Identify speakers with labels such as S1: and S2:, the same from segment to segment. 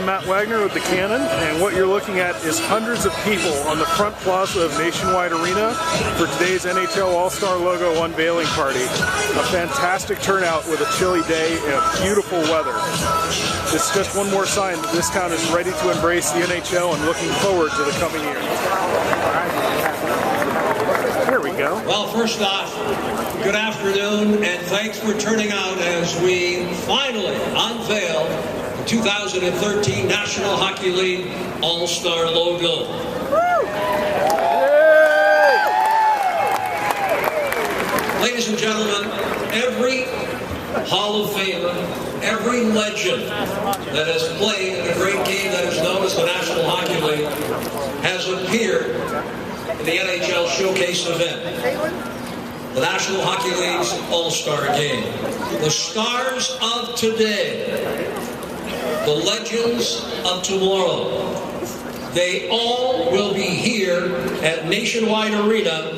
S1: I'm Matt Wagner with the Cannon, and what you're looking at is hundreds of people on the front plaza of Nationwide Arena for today's NHL All-Star Logo Unveiling Party. A fantastic turnout with a chilly day and beautiful weather. This is just one more sign that this town is ready to embrace the NHL and looking forward to the coming year. There we go.
S2: Well, first off, good afternoon, and thanks for turning out as we finally unveil the 2013 National Hockey League All-Star logo. Ladies and gentlemen, every Hall of Famer, every legend that has played in the great game that is known as the National Hockey League has appeared in the NHL Showcase event, the National Hockey League's All-Star Game. The stars of today, the legends of tomorrow, they all will be here at Nationwide Arena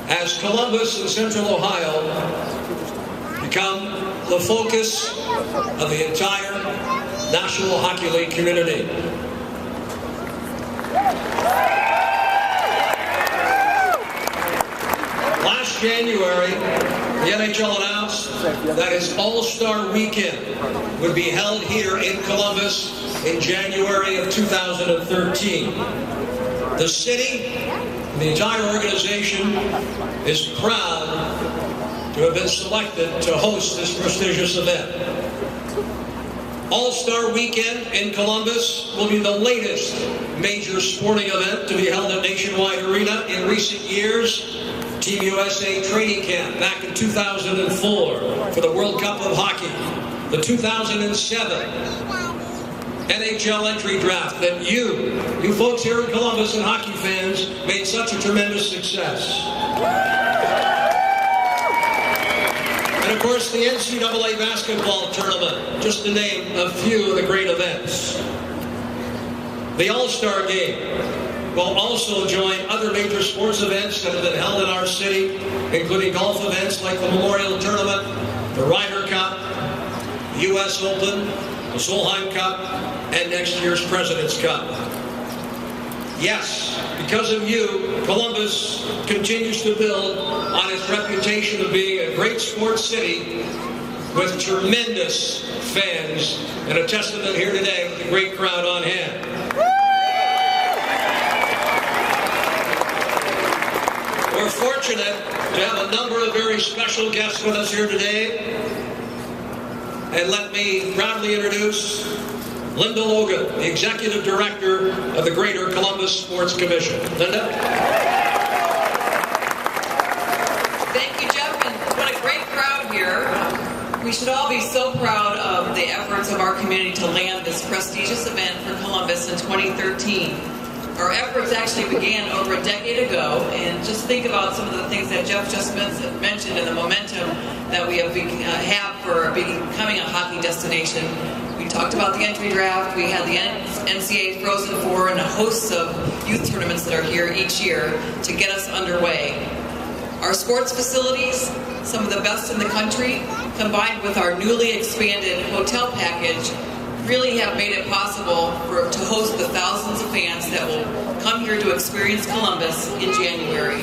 S2: as Columbus and Central Ohio become the focus of the entire National Hockey League community. Last January, the NHL announced that its All-Star Weekend would be held here in Columbus in January of 2013. The city and the entire organization is proud to have been selected to host this prestigious event. All-Star Weekend in Columbus will be the latest major sporting event to be held at Nationwide Arena. In recent years, Team USA training camp back in 2004 for the World Cup of Hockey, the 2007 NHL entry draft that you folks here in Columbus and hockey fans made such a tremendous success. And of course, the NCAA basketball tournament, just to name a few of the great events. The All-Star Game will also join other major sports events that have been held in our city, including golf events like the Memorial Tournament, the Ryder Cup, the U.S. Open, the Solheim Cup, and next year's President's Cup. Yes, because of you, Columbus continues to build on its reputation of being a great sports city with tremendous fans, and a testament here today with a great crowd on hand. We're fortunate to have a number of very special guests with us here today. And let me proudly introduce Linda Logan, the Executive Director of the Greater Columbus Sports Commission. Linda?
S3: Thank you, Jeff, and what a great crowd here. We should all be so proud of the efforts of our community to land this prestigious event for Columbus in 2013. Our efforts actually began over a decade ago, and just think about some of the things that Jeff just mentioned and the momentum that we have for becoming a hockey destination. We talked about the entry draft, we had the NCAA Frozen Four, and a host of youth tournaments that are here each year to get us underway. Our sports facilities, some of the best in the country, combined with our newly expanded hotel package, really have made it possible to host the thousands of fans that will come here to experience Columbus in January.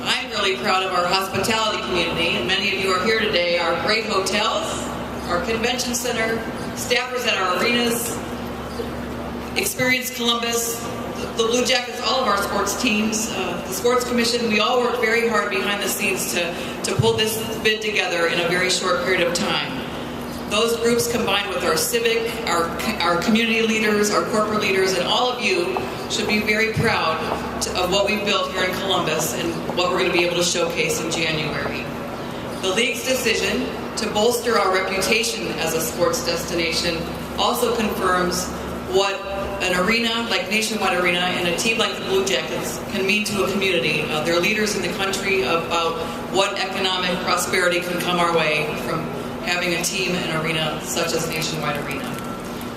S3: I'm really proud of our hospitality community, and many of you are here today. Our great hotels, our convention center, staffers at our arenas, Experience Columbus, the Blue Jackets, all of our sports teams, the Sports Commission, we all worked very hard behind the scenes to pull this bid together in a very short period of time. Those groups combined with our civic, our community leaders, our corporate leaders, and all of you should be very proud of what we've built here in Columbus and what we're going to be able to showcase in January. The league's decision to bolster our reputation as a sports destination also confirms what an arena like Nationwide Arena and a team like the Blue Jackets can mean to a community. They're leaders in the country about what economic prosperity can come our way from having a team and arena such as Nationwide Arena.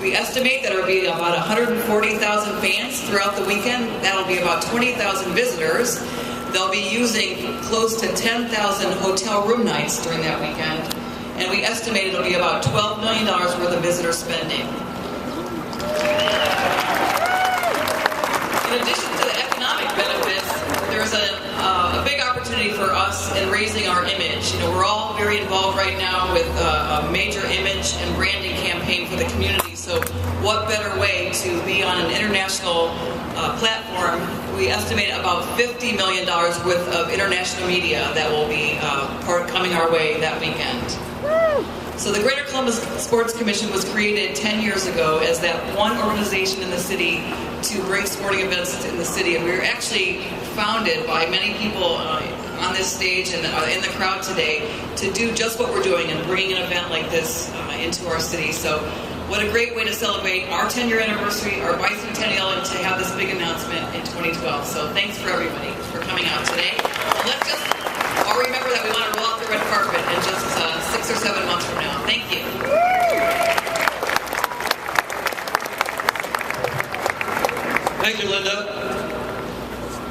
S3: We estimate that there will be about 140,000 fans throughout the weekend. That'll be about 20,000 visitors. They'll be using close to 10,000 hotel room nights during that weekend. and we estimate it'll be about $12 million worth of visitor spending. In addition to the economic benefits, there's a big opportunity for us in raising our image. You know, we're all very involved right now with a major image and branding campaign for the community. So what better way to be on an international platform? We estimate about $50 million worth of international media that will be coming our way that weekend. So the Greater Columbus Sports Commission was created 10 years ago as that one organization in the city to bring sporting events in the city. And we were actually founded by many people on this stage and in the crowd today to do just what we're doing and bringing an event like this into our city. So what a great way to celebrate our 10-year anniversary, our bicentennial, and to have this big announcement in 2012. So thanks for everybody for coming out today. And let's just all remember that we want to roll out the red carpet in just 6 or 7 months from now. Thank you.
S2: Thank you, Linda.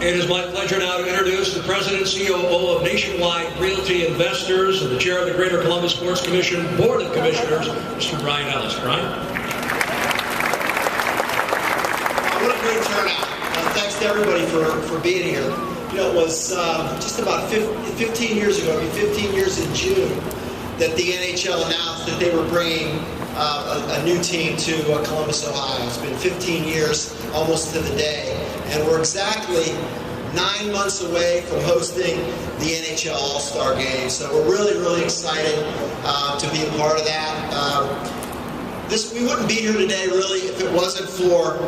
S2: It is my pleasure now to introduce the President and COO of Nationwide Realty Investors and the Chair of the Greater Columbus Sports Commission Board of Commissioners, Mr. Brian Ellis. Brian?
S4: What a great turnout. Thanks to everybody for being here. You know, it was just about 15 years ago, it'll be 15 years in June, that the NHL announced that they were bringing a new team to Columbus, Ohio. It's been 15 years, almost to the day. And we're exactly 9 months away from hosting the NHL All-Star Game. So we're really, really excited to be a part of that. We wouldn't be here today, really, if it wasn't for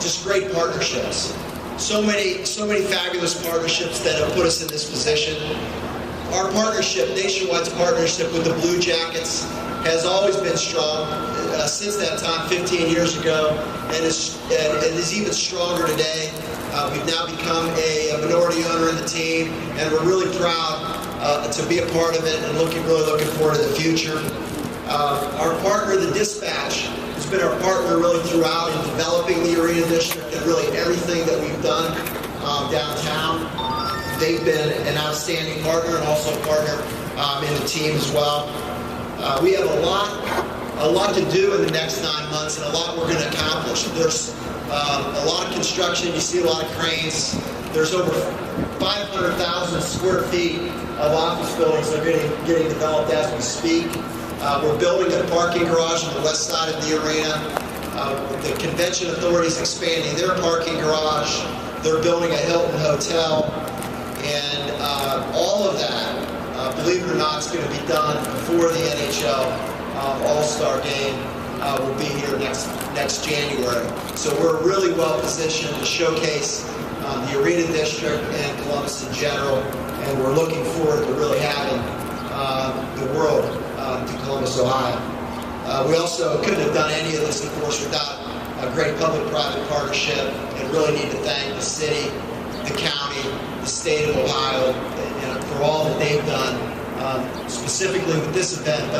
S4: just great partnerships. So many fabulous partnerships that have put us in this position. Our partnership, Nationwide's partnership with the Blue Jackets, has always been strong since that time 15 years ago, and is even stronger today. We've now become a minority owner in the team, and we're really proud to be a part of it and really looking forward to the future. Our partner, the Dispatch, has been our partner really throughout in developing the Arena District and really everything that we've done downtown. They've been an outstanding partner and also a partner in the team as well. We have a lot to do in the next 9 months and a lot we're going to accomplish. There's a lot of construction. You see a lot of cranes. There's over 500,000 square feet of office buildings that are getting developed as we speak. We're building a parking garage on the west side of the arena. The Convention Authority is expanding their parking garage. They're building a Hilton hotel. And all of that, believe it or not, is going to be done before the NHL All-Star Game will be here next January. So we're really well positioned to showcase the Arena District and Columbus in general, and we're looking forward to really having the world to Columbus, Ohio. We also couldn't have done any of this, of course, without a great public-private partnership, and really need to thank the city, the county, the state of Ohio, for all that they've done, specifically with this event,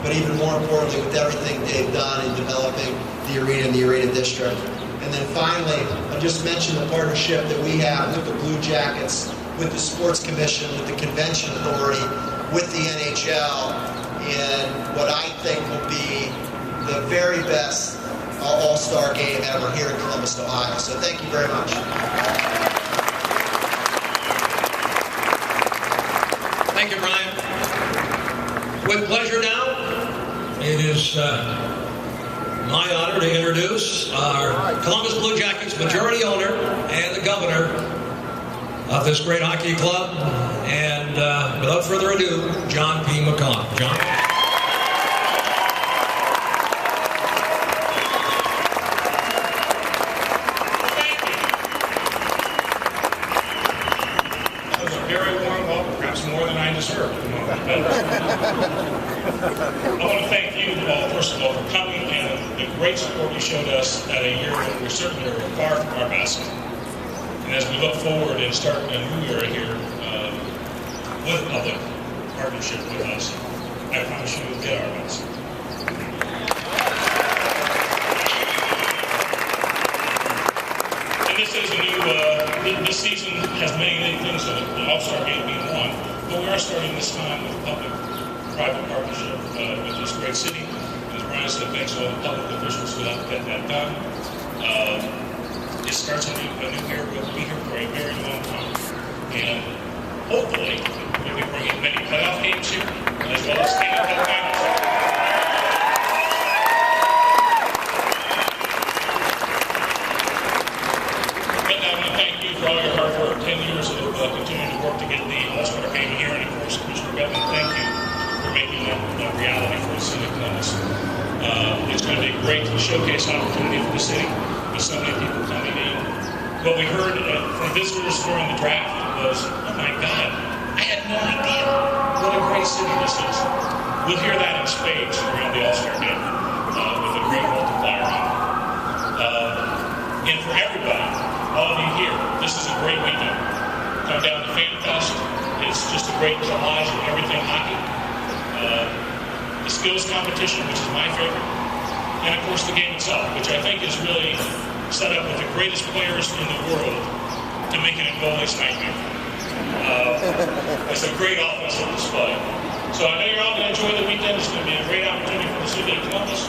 S4: but even more importantly with everything they've done in developing the arena and the Arena District. And then finally, I just mentioned the partnership that we have with the Blue Jackets, with the Sports Commission, with the Convention Authority, with the NHL, in what I think will be the very best All-Star Game ever here in Columbus, Ohio. So thank you very much.
S2: Thank you, Brian. With pleasure now, it is my honor to introduce our Columbus Blue Jackets majority owner and the governor of this great hockey club. And without further ado, John P. McConnell. John?
S5: I want to thank you all, first of all, for coming and the great support you showed us at a year when we certainly are far from our best. And as we look forward and start a new era here with a public partnership with us, I promise you we'll get our best. And this is a new, this season has many things in it, the All-Star Game being one, but we are starting this time with public public-private partnership with this great city. And as Brian said, thanks to all the public officials who helped get that done. It starts a new year. We'll be here for a very long time. And hopefully, we'll be bringing many playoff games here, as well as Stanley Cup finals. But I want to thank you for all your hard work, 10 years of continuing to work to get the All-Star game here, and of course, Commissioner Bettman, thank you for making that a reality for the city of Columbus. It's going to be a great showcase opportunity for the city, with so many people coming in. What we heard from visitors during the draft was, oh my God, I had no idea what a great city this is. We'll hear that in spades around the All-Star game with a great multiplier on it. And for everybody, all of you here, this is a great weekend. Come down to Fan Fest. It's just a great collage of everything hockey. The skills competition, which is my favorite. And of course the game itself, which I think is really set up with the greatest players in the world to make it a goalie's nightmare. It's a great offensive display. So I know you're all going to enjoy the weekend. It's going to be a great opportunity for the city of Columbus.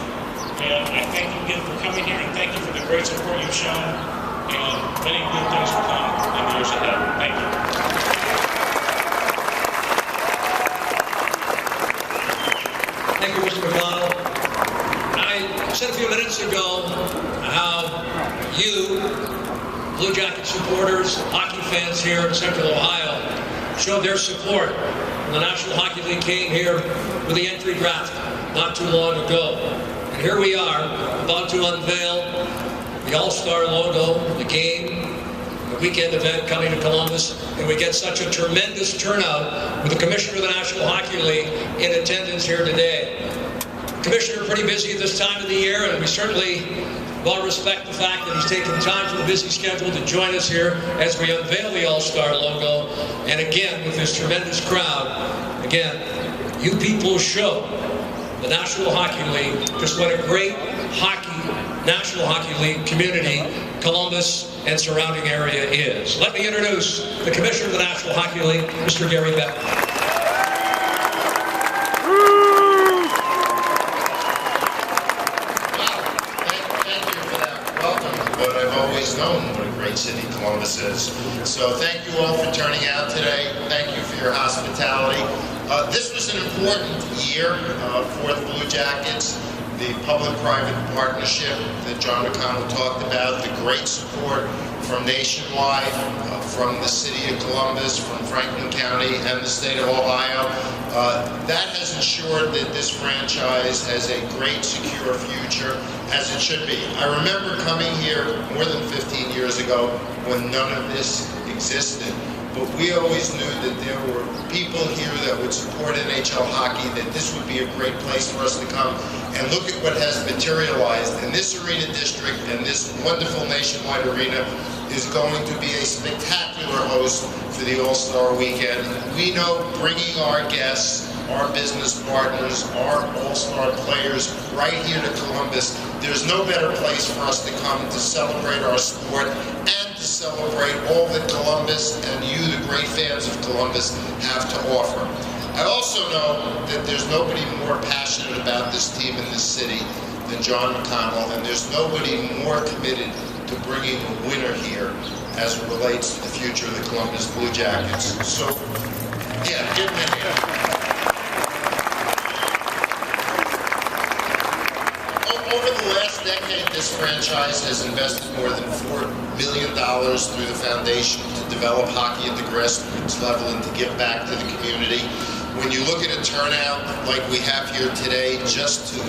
S5: And I thank you again for coming here, and thank you for the great support you've shown. And many good things will come in the years ahead. Thank you.
S2: Thank you, Mr. McConnell. I said a few minutes ago how you, Blue Jacket supporters, hockey fans here in Central Ohio, showed their support when the National Hockey League came here with the entry draft not too long ago. And here we are, about to unveil the All-Star logo, the game, the weekend event coming to Columbus, and we get such a tremendous turnout with the Commissioner of the National Hockey League in attendance here today. Commissioner, pretty busy at this time of the year, and we certainly well respect the fact that he's taken time from the busy schedule to join us here as we unveil the All-Star logo. And again, with this tremendous crowd, again, you people show the National Hockey League just what a great National Hockey League community Columbus and surrounding area is. Let me introduce the Commissioner of the National Hockey League, Mr. Gary Bettman.
S6: Known what a great city Columbus is. So thank you all for turning out today. Thank you for your hospitality. This was an important year for the Blue Jackets. The public-private partnership that John McConnell talked about, the great support from Nationwide, from the city of Columbus, from Franklin County, and the state of Ohio. That has ensured that this franchise has a great, secure future, as it should be. I remember coming here more than 15 years ago when none of this existed. But we always knew that there were people here that would support NHL hockey, that this would be a great place for us to come. And look at what has materialized. And this arena district and this wonderful Nationwide arena is going to be a spectacular host for the All-Star Weekend. We know bringing our guests, our business partners, our All-Star players right here to Columbus, there's no better place for us to come to celebrate our sport and to celebrate all that Columbus and you, the great fans of Columbus, have to offer. I also know that there's nobody more passionate about this team in this city than John McConnell, and there's nobody more committed to bringing a winner here as it relates to the future of the Columbus Blue Jackets. So, yeah, give him a hand. Over the last decade, this franchise has invested more than $4 million through the foundation to develop hockey at the grassroots level and to give back to the community. When you look at a turnout like we have here today, just to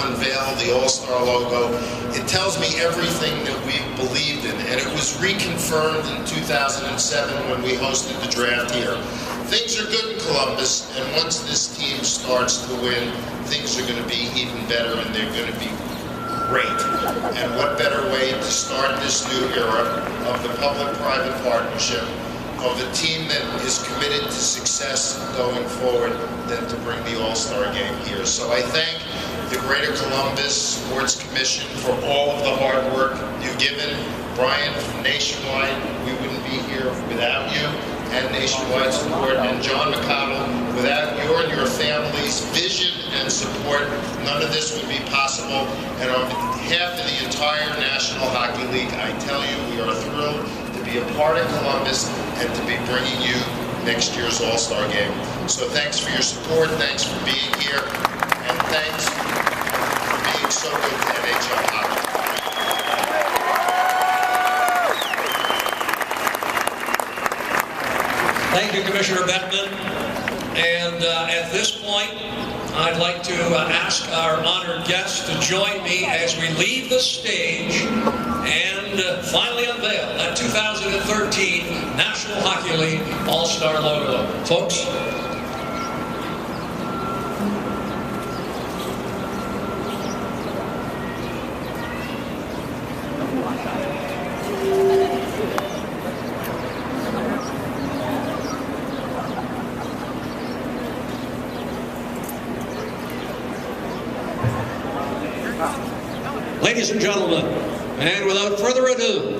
S6: unveil the All-Star logo, it tells me everything that we've believed in. And it was reconfirmed in 2007 when we hosted the draft here. Things are good in Columbus, and once this team starts to win, things are going to be even better, and they're going to be great. And what better way to start this new era of the public-private partnership, of a team that is committed to success going forward, than to bring the All-Star game here. So I thank the Greater Columbus Sports Commission for all of the hard work you've given. Brian from Nationwide, we wouldn't be here without you. and nationwide support. And John McConnell, without your and your family's vision and support, none of this would be possible. And on behalf of the entire National Hockey League, I tell you, we are thrilled to be a part of Columbus and to be bringing you next year's All-Star Game. So thanks for your support, thanks for being here, and thanks for being so good to NHL hockey.
S2: Thank you, Commissioner Bettman. And at this point, I'd like to ask our honored guests to join me as we leave the stage and finally unveil that 2013 National Hockey League All-Star logo. Folks. Ladies and gentlemen, and without further ado,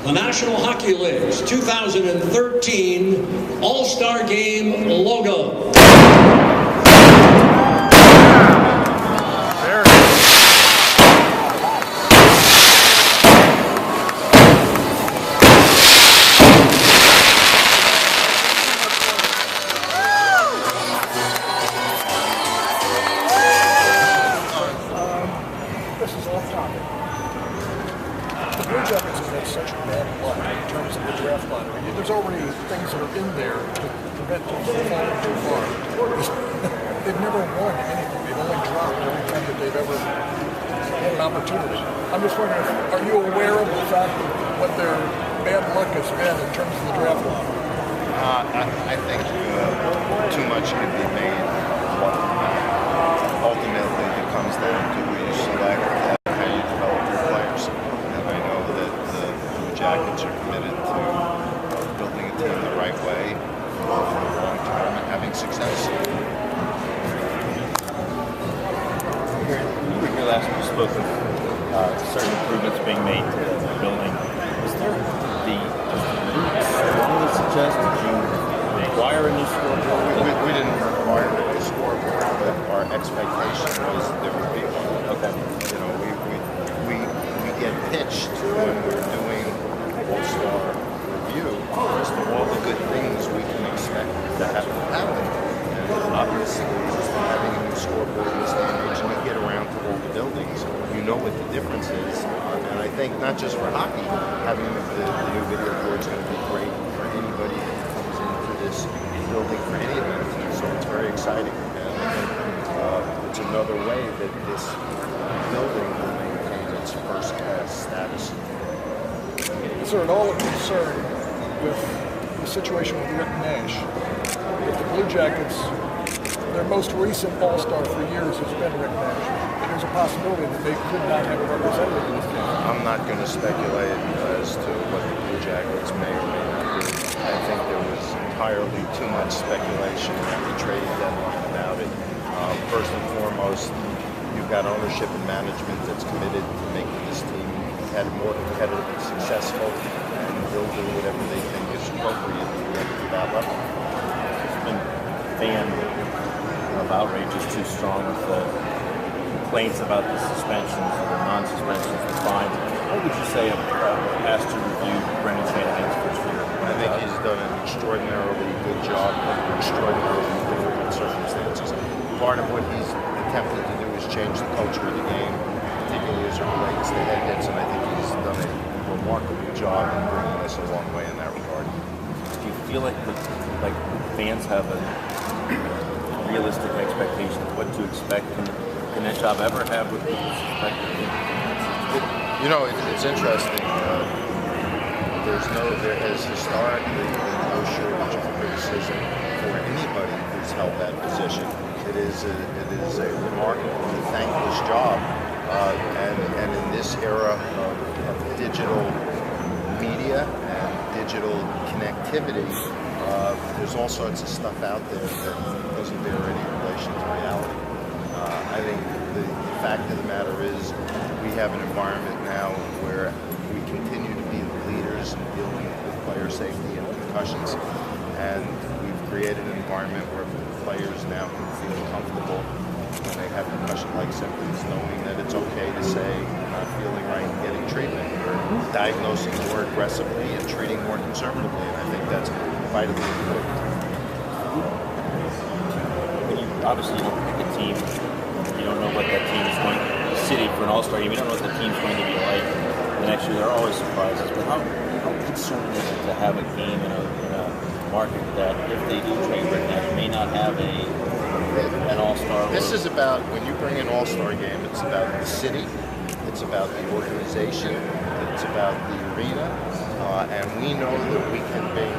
S2: the National Hockey League's 2013 All-Star Game logo.
S7: There's already things that are in there to prevent teams from falling too far. They've never won anything. They've only dropped every time that they've ever had an opportunity. I'm just wondering, are you aware of the fact of what their bad luck has been in terms of the draft lottery?
S8: I think too much can be made. Ultimately, it comes down to who you select and how you develop your players. And I know that the Blue Jackets are committed to building a team the right way for the long term and having success.
S9: Here last we spoke of certain improvements being made to the building. Was there does the league strongly suggest that you require a new scoreboard?
S8: We didn't require a new scoreboard, but our expectation was there would be one.
S9: Okay.
S8: You know, we get pitched when we're doing All-Star review as to all the good things we can expect to happen. And obviously, having a new scoreboard in this day and age, and you get around to all the buildings, you know what the difference is. And I think not just for hockey, having the new video board is going to be great for anybody who comes into this building for any event. So it's very exciting. And I think it's another way that this building will maintain its first-class status.
S7: Is there at all a concern with the situation with Rick Nash? With the Blue Jackets, their most recent All-Star for years has been Rick Nash. There's a possibility that they could not have a representative in this game.
S8: I'm not going to speculate as to what the Blue Jackets may or may not do. I think there was entirely too much speculation at the trade deadline about it. First and foremost, you've got ownership and management that's committed to making this team more competitive and successful, and they'll do whatever they think is appropriate to get to that level.
S9: And fan of outrage is too strong with the complaints about the suspensions or the non-suspensions, the fines. What would you say of past two review Brendan Shanahan's first year?
S8: I think he's done an extraordinarily good job under extraordinarily difficult circumstances. Part of what he's attempted to do is change the culture of the game, particularly as it relates to head hits, and I think he's done a remarkable job in bringing us a long way in that regard.
S9: Do you feel like fans have a realistic expectation of what to expect? Can that job ever have what people suspect?
S8: You know, it's interesting. There has historically been no shortage of criticism for anybody who's held that position. It is a remarkable and thankless job, and in this era of digital media and digital connectivity, there's all sorts of stuff out there that doesn't bear any relation to reality. I think the fact of the matter is we have an environment now where we continue to be the leaders in dealing with player safety and concussions. And we've created an environment where players now can feel comfortable when they have concussion-like symptoms, knowing that it's okay to say, I'm not feeling right and getting treatment. We're diagnosing more aggressively and treating more conservatively, and I think that's vitally important.
S9: Obviously, you don't pick a team. You don't know what that team is going to be city for an all-star game. You don't know what the team's going to be like the next year. There are always surprises. But how concerning is it to have a game in a market that, if they do trade Rick Nash, may not have an all-star?
S8: This is about, when you bring an all-star game, it's about the city, it's about the organization, it's about the arena, and we know that we can make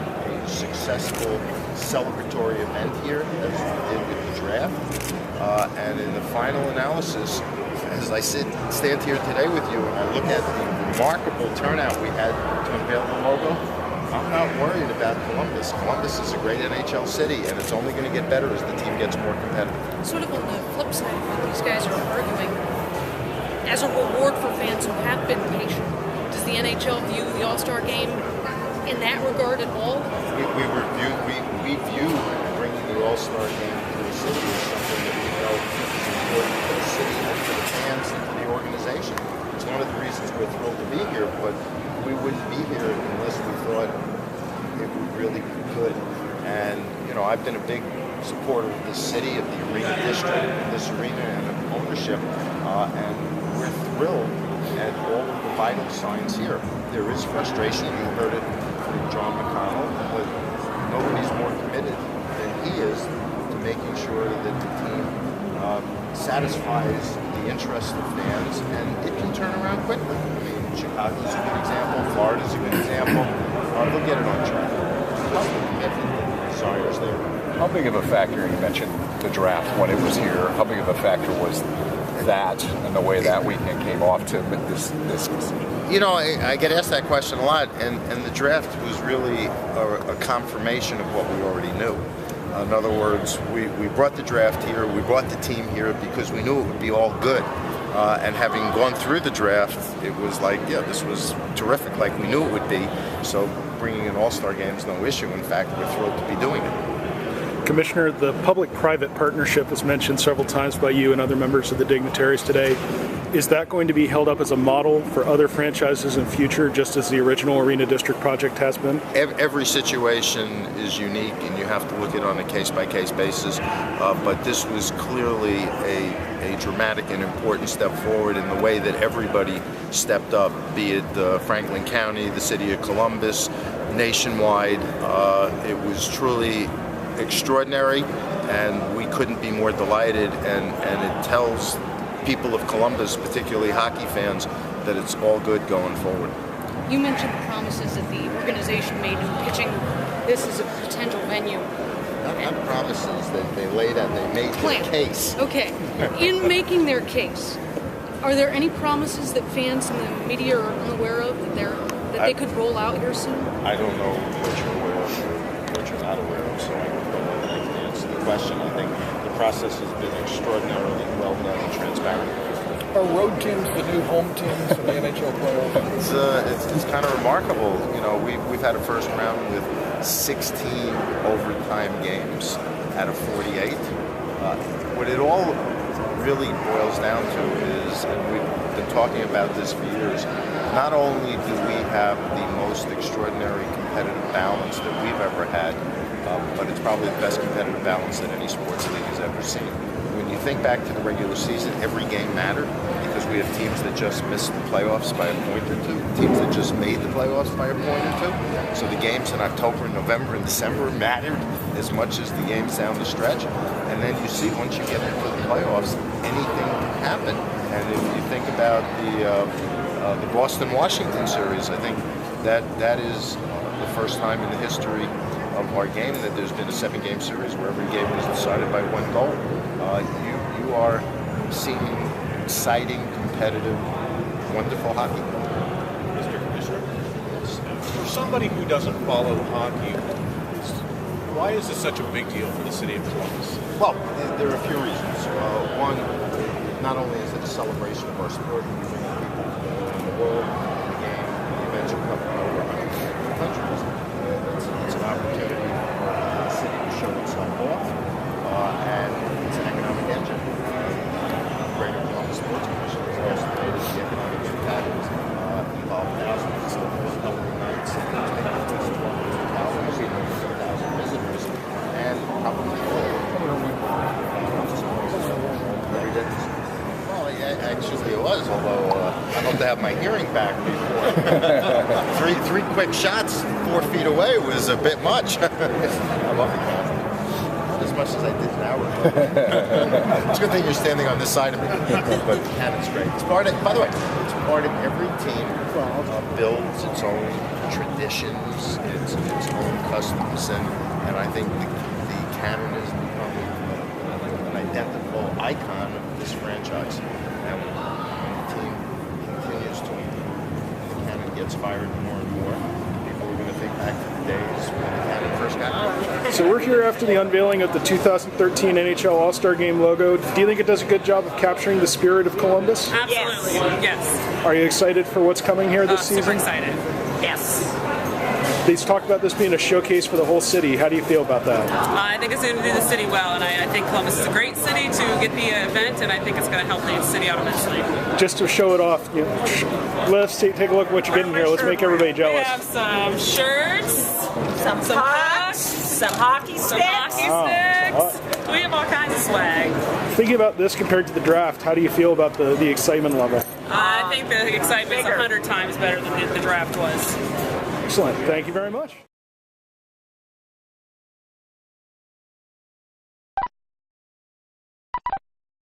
S8: a successful celebratory event here, as we did with the draft. And in the final analysis, as I stand here today with you and I look at the remarkable turnout we had to unveil the logo, I'm not worried about Columbus. Columbus is a great NHL city, and it's only going to get better as the team gets more competitive.
S10: Sort of on the flip side of what these guys are arguing, as a reward for fans who have been patient, does the NHL view the All-Star Game in that regard at all?
S8: We view bringing the All-Star Game to the city as something that we know is important for the city and for the fans and for the organization. It's one of the reasons we're thrilled to be here, but we wouldn't be here unless we thought it would really be good. And, you know, I've been a big supporter of this city, of the arena district, of this arena, and of ownership. And we're thrilled at all of the vital signs here. There is frustration. You heard it from John McConnell, but nobody's more committed than he is to making sure that the team satisfies the interest of fans, and it can turn around quickly. I mean, Chicago's a good example, Florida's a good example. They'll get it on track. Sorry, I was there.
S11: How big of a factor, you mentioned the draft when it was here, how big of a factor was that and the way that weekend came off to this?
S8: You know, I get asked that question a lot, and the draft was really a confirmation of what we already knew. In other words, we brought the draft here, we brought the team here because we knew it would be all good. And having gone through the draft, it was like, yeah, this was terrific, like we knew it would be. So bringing an all-star game is no issue. In fact, we're thrilled to be doing it.
S1: Commissioner, the public-private partnership was mentioned several times by you and other members of the dignitaries today. Is that going to be held up as a model for other franchises in future, just as the original Arena District project has been?
S8: Every situation is unique, and you have to look at it on a case-by-case basis. But this was clearly a dramatic and important step forward in the way that everybody stepped up, be it Franklin County, the city of Columbus, nationwide. It was truly extraordinary, and we couldn't be more delighted, and it tells people of Columbus, particularly hockey fans, that it's all good going forward.
S10: You mentioned the promises that the organization made in pitching this as a potential venue.
S8: Not promises, that they laid out, they made their case.
S10: Okay. In making their case, are there any promises that fans and the media are unaware of that they could roll out here soon?
S8: I don't know what you're aware of or what you're not aware of, so I can answer the question. I think the process has been extraordinarily well done and transparent.
S7: Are road teams the new home teams in the NHL playoffs?
S8: It's kind of remarkable. You know, we've had a first round with 16 overtime games out of 48. What it all really boils down to is, and we've been talking about this for years, not only do we have the most extraordinary competitive balance that we've ever had, but it's probably the best competitive balance that any sports league has ever seen. When you think back to the regular season, every game mattered because we have teams that just missed the playoffs by a point or two, teams that just made the playoffs by a point or two. So the games in October, November, and December mattered as much as the games down the stretch. And then you see, once you get into the playoffs, anything can happen. And if you think about the Boston-Washington series, I think that is the first time in the history of our game that there's been a 7-game series where every game was decided by one goal. You are seeing exciting, competitive, wonderful hockey.
S12: Mr. Commissioner, for somebody who doesn't follow hockey, why is this such a big deal for the city of Columbus?
S8: Well, there are a few reasons. One, not only is it a celebration of our sport, we bring people in the world, the game, you mentioned coming over. other countries. It's an opportunity for the city to show itself off, and it's an economic engine. Greater Columbus Sports Commission has estimated the economic impact evolved thousands of couple nights, and it's been almost 2,000 visitors, and probably well, actually it was, although I hope to have my hearing back before. three quick shots 4 feet away was a bit much. I love the cannon. Not as much as I did an hour ago. It's a good thing you're standing on this side of me. But the cannon's great. It's part of, by the way, it's part of every team builds its own traditions, its own customs, and I think the cannon has become an identical icon of this franchise. And when the team continues to, the cannon gets fired more and more, people are going to think back to the days when the cannon first got out.
S1: So we're here after the unveiling of the 2013 NHL All-Star Game logo. Do you think it does a good job of capturing the spirit of Columbus?
S13: Absolutely, yes.
S1: Are you excited for what's coming here this season?
S13: Super excited, yes.
S1: They talk about this being a showcase for the whole city. How do you feel about that?
S13: I think it's going to do the city well, and I think Columbus is a great city to get the event, and I think it's going to help the city out immensely.
S1: Just to show it off, let's take a look at what you're getting here. Let's make everybody jealous.
S13: We have some shirts,
S14: some pucks, some hockey sticks.
S13: We have all kinds of swag.
S1: Thinking about this compared to the draft, how do you feel about the excitement level?
S13: I think the excitement is 100 times better than the draft was.
S1: Excellent. Thank you very much.